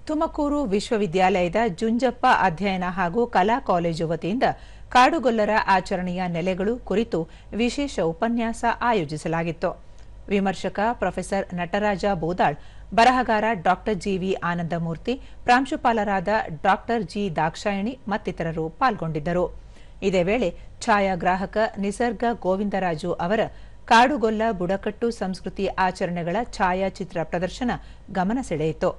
ತುಮಕೂರು ವಿಶ್ವವಿದ್ಯಾಲಯದ ಜುಂಜಪ್ಪ ಅಧ್ಯಯನ ಹಾಗೂ ಕಲಾ ಕಾಲೇಜು ವತಿಯಿಂದ ಕಾಡುಗೊಲ್ಲರ ಆಚರಣೆಯ ನೆಲೆಗಳು ಕುರಿತು ವಿಶೇಷ ಉಪನ್ಯಾಸ ಆಯೋಜಿಸಲಾಗಿತ್ತು. ವಿಮರ್ಶಕ ಪ್ರೊಫೆಸರ್ ನಟರಾಜ ಬೋದಾಳ್, ಬರಹಗಾರ ಡಾಕ್ಟರ್ ಜಿವಿ ಆನಂದಮೂರ್ತಿ, ಪ್ರಾಂಶುಪಾಲರಾದ ಡಾಕ್ಟರ್ ಜಿ ದಾಕ್ಷಾಯಣಿ ಮತ್ತಿತರರು ಪಾಲ್ಗೊಂಡಿದ್ದರು. ಇದೇ ವೇಳೆ ಛಾಯಾಗ್ರಾಹಕ ನಿಸರ್ಗ ಗೋವಿಂದರಾಜು ಅವರ ಕಾಡುಗೊಲ್ಲ ಬುಡಕಟ್ಟು ಸಂಸ್ಕೃತಿ ಆಚರಣೆಗಳ ಛಾಯಾಚಿತ್ರ ಪ್ರದರ್ಶನ ಗಮನ ಸೆಳೆಯಿತು.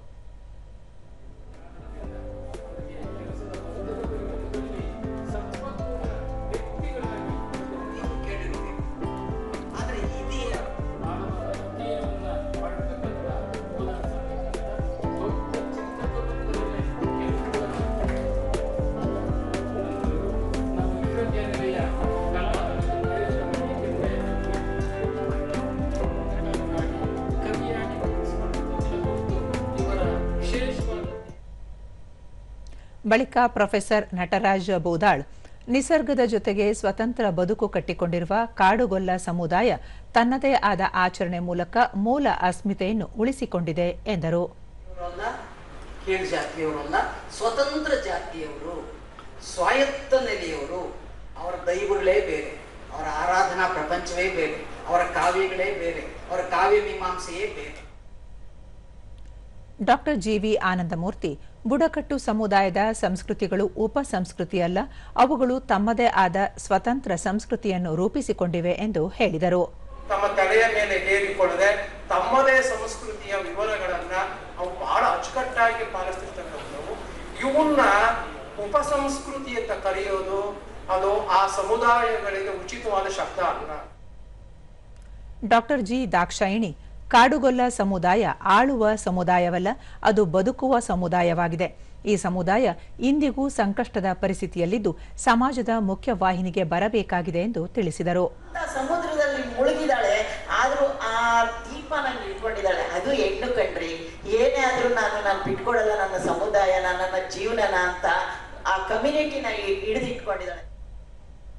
ಬಳಿಕ ಪ್ರೊಫೆಸರ್ ನಟರಾಜ ಬೋದಾಳ್, ನಿಸರ್ಗದ ಜೊತೆಗೆ ಸ್ವತಂತ್ರ ಬದುಕು ಕಟ್ಟಿಕೊಂಡಿರುವ ಕಾಡುಗೊಲ್ಲ ಸಮುದಾಯ ತನ್ನದೇ ಆದ ಆಚರಣೆ ಮೂಲಕ ಮೂಲ ಅಸ್ಮಿತೆಯನ್ನು ಉಳಿಸಿಕೊಂಡಿದೆ ಎಂದರು. ಸ್ವತಂತ್ರ ಜಾತಿಯವರು, ಸ್ವಾಯತ್ತ ನೆಲೆಯವರು, ಅವರ ದೈವಗಳೇ ಬೇರೆ, ಅವರ ಆರಾಧನಾ ಪ್ರಪಂಚವೇ ಬೇರೆ, ಅವರ ಕಾವ್ಯಗಳೇ ಬೇರೆ, ಅವರ ಕಾವ್ಯ ಮೀಮಾಂಸೆಯೇ ಬೇರೆ. ಡಾಕ್ಟರ್ ಜಿವಿ ಆನಂದಮೂರ್ತಿ, ಬುಡಕಟ್ಟು ಸಮುದಾಯದ ಸಂಸ್ಕೃತಿಗಳು ಉಪ ಸಂಸ್ಕೃತಿಯಲ್ಲ, ಅವುಗಳು ತಮ್ಮದೇ ಆದ ಸ್ವತಂತ್ರ ಸಂಸ್ಕೃತಿಯನ್ನು ರೂಪಿಸಿಕೊಂಡಿವೆ ಎಂದು ಹೇಳಿದರು. ತಮ್ಮ ತಲೆಯ ಮೇಲೆ ಹೇರಿಕೊಳ್ಳದೆ ತಮ್ಮದೇ ಸಂಸ್ಕೃತಿಯ ವಿವರಗಳನ್ನ ಅವು ಬಹಳ ಅಚ್ಚುಕಟ್ಟಾಗಿ ಪಾಲಿಸ್ತಿರ್ತಕ್ಕಂಥವು. ಇವನ್ನ ಉಪಸಂಸ್ಕೃತಿ ಅಂತ ಕರೆಯೋದು ಅದು ಆ ಸಮುದಾಯಗಳಿಗೆ ಉಚಿತವಾದ ಶಬ್ದ ಅಲ್ಲ. ಡಾಕ್ಟರ್ ಜಿ ದಾಕ್ಷಾಯಿಣಿ, ಕಾಡುಗೊಲ್ಲ ಸಮುದಾಯ ಆಳುವ ಸಮುದಾಯವಲ್ಲ, ಅದು ಬದುಕುವ ಸಮುದಾಯವಾಗಿದೆ. ಈ ಸಮುದಾಯ ಇಂದಿಗೂ ಸಂಕಷ್ಟದ ಪರಿಸ್ಥಿತಿಯಲ್ಲಿದ್ದು ಸಮಾಜದ ಮುಖ್ಯ ವಾಹಿನಿಗೆ ಬರಬೇಕಾಗಿದೆ ಎಂದು ತಿಳಿಸಿದರು. ಸಮುದ್ರದಲ್ಲಿ ಮುಳುಗಿದಾಳೆ, ಆದ್ರೂ ಆ ದೀಪ ನಂಗೆ ಇಟ್ಕೊಂಡಿದ್ದಾಳೆ. ಅದು ಹೆಣ್ಣು ಕಣ್ರಿ, ಏನೇ ಆದ್ರೂ ನಾನು ಬಿಟ್ಕೊಡಲ್ಲ, ನನ್ನ ಸಮುದಾಯ ನನ್ನ ಜೀವನನ ಅಂತ ಆ ಕಮ್ಯುನಿಟಿನ ಹಿಡಿದಿಟ್ಕೊಂಡಿದ್ದಾಳೆ.